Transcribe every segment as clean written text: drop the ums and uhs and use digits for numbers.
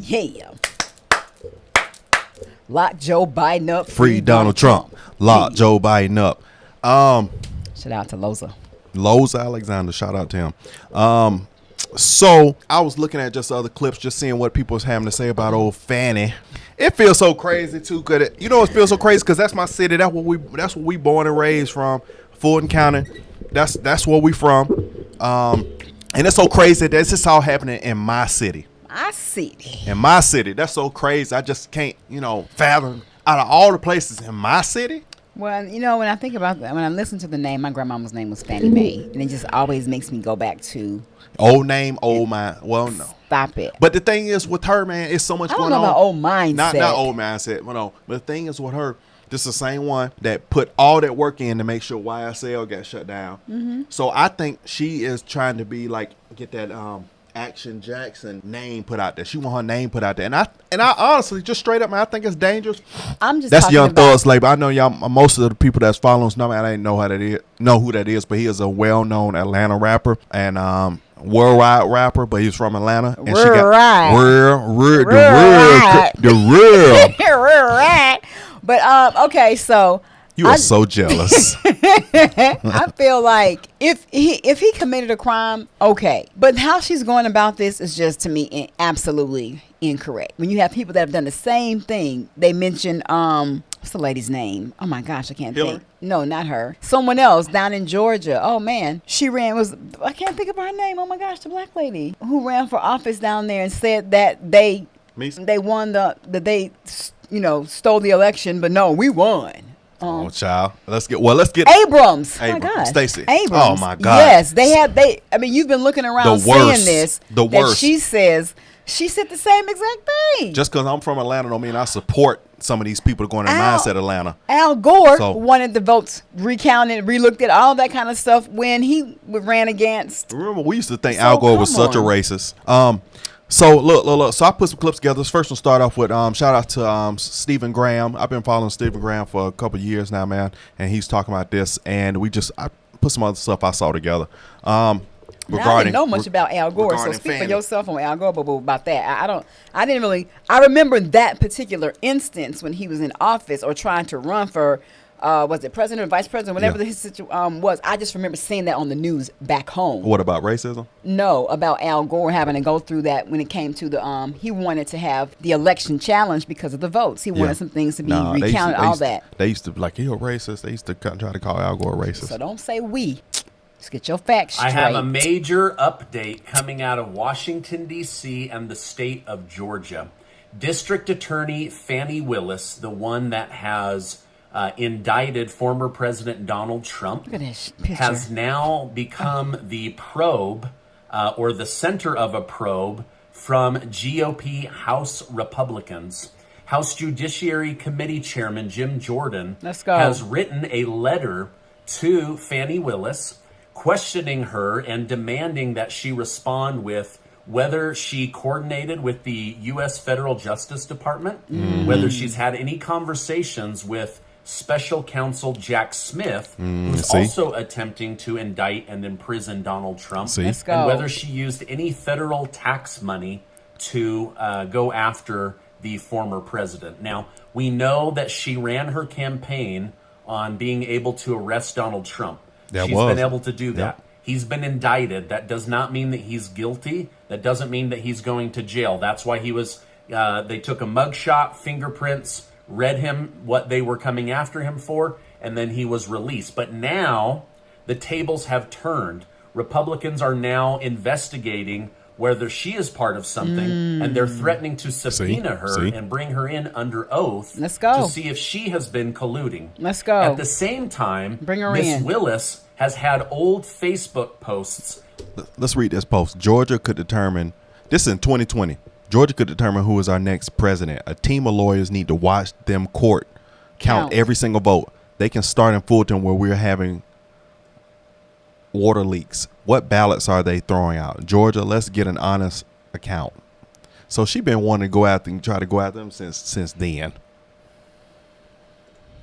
Yeah. Lock Joe Biden up. Free Donald Trump. Lock Joe Biden up. Shout out to Loza. Loza Alexander. Shout out to him. So I was looking at just other clips, just seeing what people was having to say about old Fani. It feels so crazy too. You know, it feels so crazy because that's my city. That's what we born and raised from. Fulton County. That's where we from. And it's so crazy that this is all happening in my city. In my city. That's so crazy. I just can't, fathom out of all the places in my city. Well, when I think about that, when I listen to the name, my grandmama's name was Fannie Mae, and it just always makes me go back to old name, old mind. Well, no, stop it. But the thing is, with her, man, it's so much going on. I don't know about old mindset. Not old mindset. Well, no. But the thing is, with her, this is the same one that put all that work in to make sure YSL got shut down. Mm-hmm. So I think she is trying to be like get that Action Jackson name put out there. She want her name put out there, and I honestly, just straight up, man, I think it's dangerous. That's Young Thug's label. I know y'all. Most of the people that's following us know, man, I didn't know who that is, but he is a well-known Atlanta rapper and worldwide rapper, but he's from Atlanta. And she got the real. But okay, so. You are so jealous. I feel like if he committed a crime, okay. But how she's going about this is just, to me, absolutely incorrect. When you have people that have done the same thing, they mention, what's the lady's name? Oh, my gosh, I can't think. No, not her. Someone else down in Georgia. Oh, man. She I can't think of her name. Oh, my gosh, the black lady who ran for office down there and said that they won they stole the election, but no, we won. Oh, child. Let's get Abrams. Oh my God. Stacey. Abrams. Oh my God. Yes, you've been looking around seeing this. The worst. She said the same exact thing. Just because I'm from Atlanta don't mean I support some of these people going in mindset Atlanta. Al Gore wanted the votes recounted, relooked at, all that kind of stuff when he ran against. Remember, we used to think Al Gore was such a racist. So look. So I put some clips together. This first one start off with shout out to Stephen Graham. I've been following Stephen Graham for a couple of years now, man, and he's talking about this. And I put some other stuff I saw together. I didn't know much about Al Gore, so speak for yourself on Al Gore. But about that, I remember that particular instance when he was in office or trying to run for. Was it president or vice president? Whatever his situation was, I just remember seeing that on the news back home. What about racism? No, about Al Gore having to go through that when it came to the he wanted to have the election challenged because of the votes. He wanted some things to be recounted. They used to be like, he a racist. They used to try to call Al Gore racist. So don't say we. Let's get your facts straight. I have a major update coming out of Washington, D.C. and the state of Georgia. District Attorney Fani Willis, the one that has indicted former President Donald Trump, has now become the probe or the center of a probe from GOP House Republicans. House Judiciary Committee Chairman Jim Jordan has written a letter to Fani Willis questioning her and demanding that she respond with whether she coordinated with the U.S. Federal Justice Department, whether she's had any conversations with Special Counsel Jack Smith, who's also attempting to indict and imprison Donald Trump, and whether she used any federal tax money to go after the former president. Now, we know that she ran her campaign on being able to arrest Donald Trump. She's been able to do that. He's been indicted. That does not mean that he's guilty. That doesn't mean that he's going to jail. That's why he was, they took a mugshot, fingerprints, read him what they were coming after him for, and then he was released. But now the tables have turned. Republicans are now investigating whether she is part of something, and they're threatening to subpoena her and bring her in under oath to see if she has been colluding. Let's go. At the same time, Miss Willis has had old Facebook posts. Let's read this post. Georgia could determine, this is in 2020, Georgia could determine who is our next president. A team of lawyers need to watch them count every single vote. They can start in Fulton where we're having water leaks. What ballots are they throwing out? Georgia, let's get an honest account. So she been wanting to go out and try to go after them since then.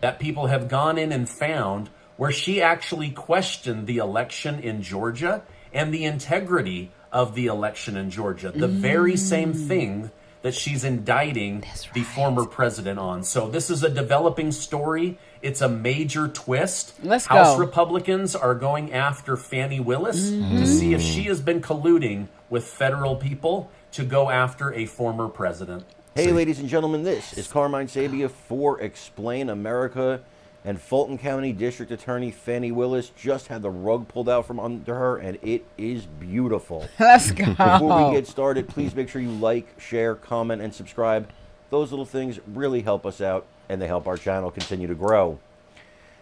That people have gone in and found where she actually questioned the election in Georgia and the integrity of the election in Georgia. The very same thing that she's indicting the former president on. So this is a developing story. It's a major twist. Let's House go. Republicans are going after Fani Willis to see if she has been colluding with federal people to go after a former president. Hey, ladies and gentlemen, this is Carmine Sabia for Explain America. And Fulton County District Attorney Fani Willis just had the rug pulled out from under her, and it is beautiful. Let's go. Before we get started, please make sure you like, share, comment, and subscribe. Those little things really help us out, and they help our channel continue to grow.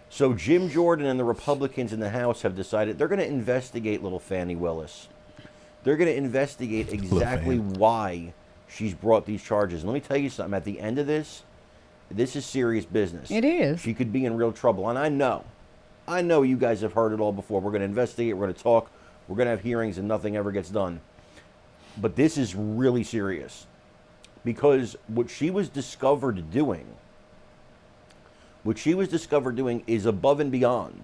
So Jim Jordan and the Republicans in the House have decided they're going to investigate little Fani Willis. They're going to investigate exactly why she's brought these charges. And let me tell you something. At the end of this is serious business. It is. She could be in real trouble. And I know you guys have heard it all before. We're going to investigate. We're going to talk. We're going to have hearings and nothing ever gets done. But this is really serious. Because what she was discovered doing is above and beyond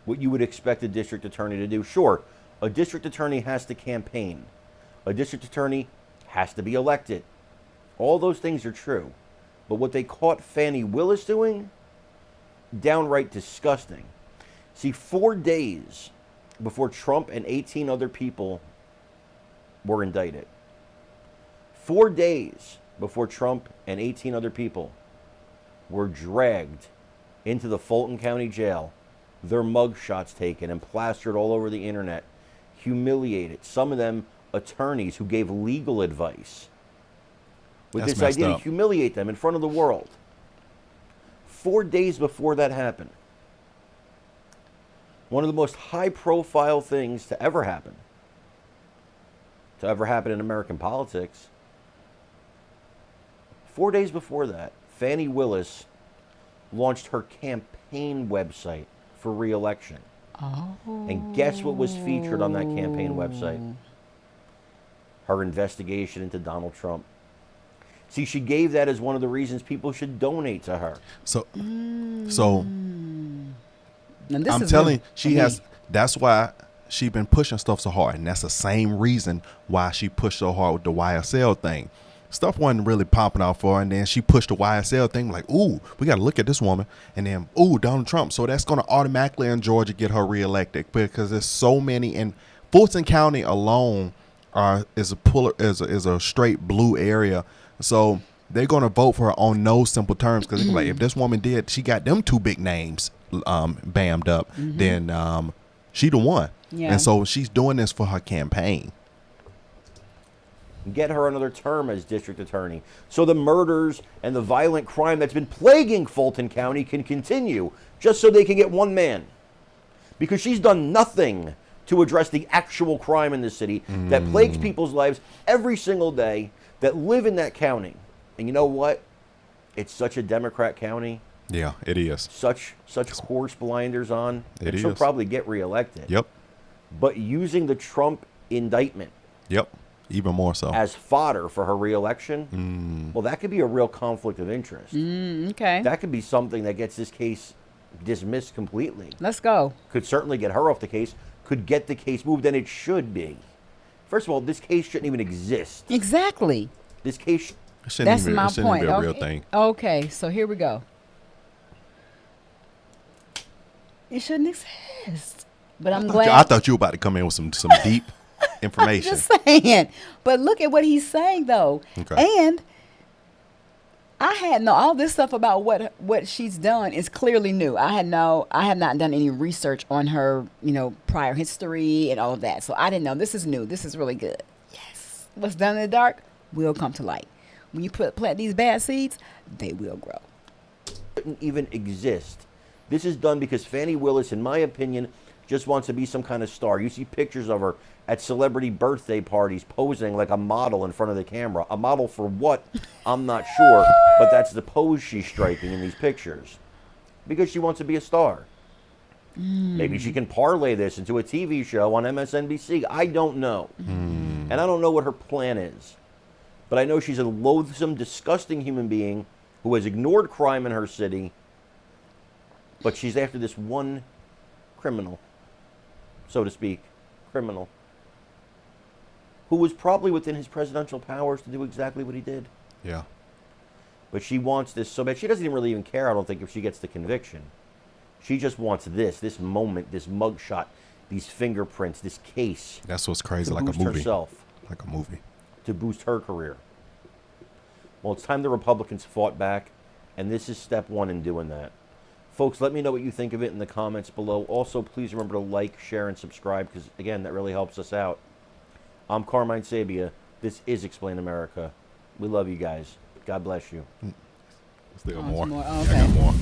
what you would expect a district attorney to do. Sure, a district attorney has to campaign. A district attorney has to be elected. All those things are true. But what they caught Fani Willis doing, downright disgusting. See, 4 days before Trump and 18 other people were indicted, 4 days before Trump and 18 other people were dragged into the Fulton County Jail, their mug shots taken and plastered all over the internet, humiliated, some of them attorneys who gave legal advice, with That's this idea messed to up. humiliate them in front of the world. 4 days before that happened, one of the most high-profile things to ever happen in American politics, 4 days before that, Fani Willis launched her campaign website for re-election. Oh. And guess what was featured on that campaign website? Her investigation into Donald Trump. See, she gave that as one of the reasons people should donate to her. So And this I'm is telling really- you, she has. That's why she been pushing stuff so hard, and that's the same reason why she pushed so hard with the YSL thing. Stuff wasn't really popping out for her, and then she pushed the YSL thing like, ooh, we got to look at this woman, and then ooh, Donald Trump. So that's going to automatically in Georgia get her reelected because there's so many. In Fulton County alone is a straight blue area. So they're going to vote for her on no simple terms because like, if this woman she got them two big names bammed up, then she the one. Yeah. And so she's doing this for her campaign. Get her another term as district attorney, so the murders and the violent crime that's been plaguing Fulton County can continue, just so they can get one man. Because she's done nothing to address the actual crime in the city that plagues people's lives every single day that live in that county. And you know what? It's such a Democrat county. Yeah, it is. Such horse blinders on. It and she'll is. probably get reelected. Yep. But using the Trump indictment Yep. Even more so. as fodder for her reelection, well, that could be a real conflict of interest. Okay. That could be something that gets this case dismissed completely. Let's go. Could certainly get her off the case, could get the case moved, and it should be. First of all, this case shouldn't even exist. Exactly. This case, It shouldn't That's even, my it shouldn't point. be a real Okay. thing. Okay, so here we go. It shouldn't exist. But I'm glad. I thought you were about to come in with some deep information. Just saying. But look at what he's saying, though. Okay. And I had all this stuff about what she's done is clearly new. I have not done any research on her, prior history and all of that. So I didn't know. This is new. This is really good. Yes. What's done in the dark will come to light. When you plant these bad seeds, they will grow. shouldn't even exist. This is done because Fani Willis, in my opinion, just wants to be some kind of star. You see pictures of her at celebrity birthday parties posing like a model in front of the camera. A model for what? I'm not sure, but that's the pose she's striking in these pictures. Because she wants to be a star. Maybe she can parlay this into a TV show on MSNBC. I don't know. And I don't know what her plan is. But I know she's a loathsome, disgusting human being who has ignored crime in her city. But she's after this one criminal, so to speak. Criminal. who was probably within his presidential powers to do exactly what he did. Yeah. But she wants this so bad. She doesn't even really even care, I don't think, if she gets the conviction. She just wants this moment, this mugshot, these fingerprints, this case. That's what's crazy, to like a boost movie. herself, Like a movie. to boost her career. Well, it's time the Republicans fought back, and this is step one in doing that. Folks, let me know what you think of it in the comments below. Also, please remember to like, share, and subscribe, because, again, that really helps us out. I'm Carmine Sabia. This is Explain America. We love you guys. God bless you. Still Oh, more. more. Yeah, Okay. I got more.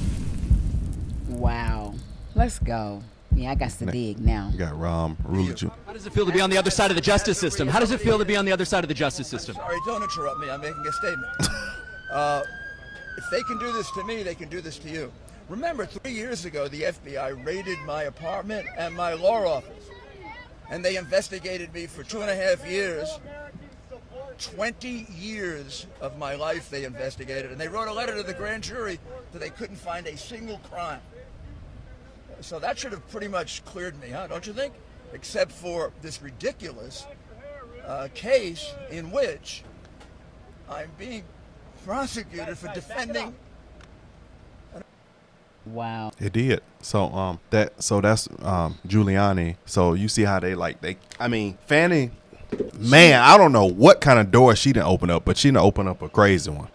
Wow. Let's go. Yeah, I got to dig now. We got Ruler Ju- How does it feel to be on the other side of the justice system? How does it feel to be on the other side of the justice system? Sorry, don't interrupt me. I'm making a statement. If they can do this to me, they can do this to you. Remember, 3 years ago, the FBI raided my apartment and my law office. And they investigated me for 2.5 years. 20 years of my life they investigated. And they wrote a letter to the grand jury that they couldn't find a single crime. So that should have pretty much cleared me, huh? Don't you think? Except for this ridiculous case in which I'm being prosecuted for defending. Wow. It did. So that's Giuliani. So you see how I mean, Fani, man, I don't know what kind of door she didn't open up, but she didn't open up a crazy one.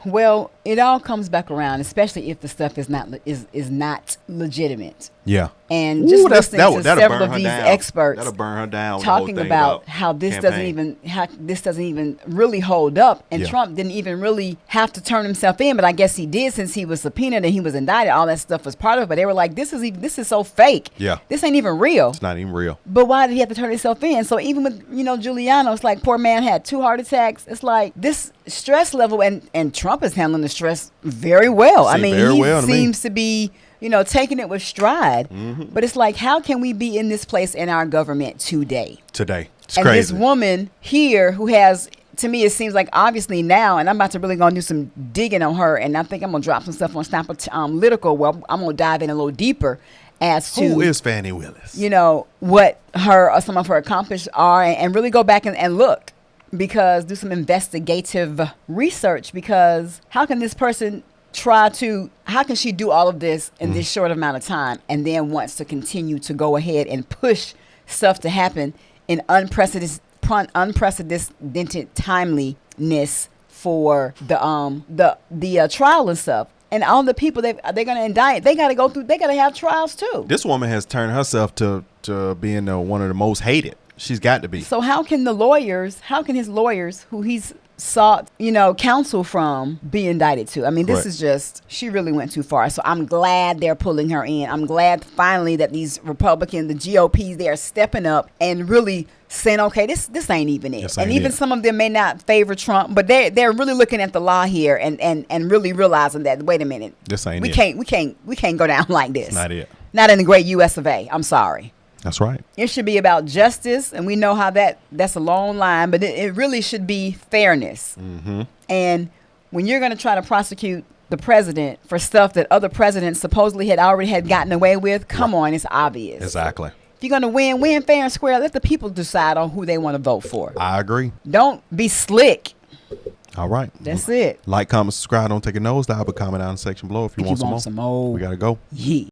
Well, it all comes back around, especially if the stuff is not legitimate. Yeah. And just listening to that'll several burn of her these down. experts That'll burn her down. with the whole talking thing about how this campaign. doesn't even really hold up, and Yeah. Trump didn't even really have to turn himself in, but I guess he did since he was subpoenaed and he was indicted. All that stuff was part of it, but they were like, this is so fake. Yeah. This ain't even real. It's not even real. But why did he have to turn himself in? So even with, Giuliano, it's like poor man had 2 heart attacks. It's like this stress level, and Trump is handling the stress very well. I mean, very he well to me. seems to be, taking it with stride. Mm-hmm. But it's like, how can we be in this place in our government today? It's And crazy. this woman here who has, to me, it seems like obviously now, and I'm about to really gonna do some digging on her, and I think I'm gonna drop some stuff on Snapper Political. Well, I'm gonna dive in a little deeper as to Who is Fani Willis? what some of her accomplishments are, and really go back and look, because do some investigative research, because how can this person how can she do all of this in this short amount of time, and then wants to continue to go ahead and push stuff to happen in unprecedented timeliness for the trial and stuff, and all the people they're going to indict, they got to have trials too. This woman has turned herself to being one of the most hated. She's got to be. So how can his lawyers, who he's sought, counsel from, be indicted too? I mean, this Correct. is just, she really went too far. So I'm glad they're pulling her in. I'm glad finally that these Republicans, the GOPs, they are stepping up and really saying, okay, this ain't even it. This And ain't even it. some of them may not favor Trump, but they're really looking at the law here and really realizing that, wait a minute, This ain't we it. we can't go down like this. It's not it. Not in the great US of A. I'm sorry. That's right. It should be about justice, and we know how that's a long line, but it really should be fairness. Mm-hmm. And when you're going to try to prosecute the president for stuff that other presidents supposedly had gotten away with, come on, it's obvious. Exactly. If you're going to win fair and square, let the people decide on who they want to vote for. I agree. Don't be slick. All right. That's it. Like, comment, subscribe. Don't take a nosedive, but comment down in the section below if you want some more. Some more. We got to go. Yeah.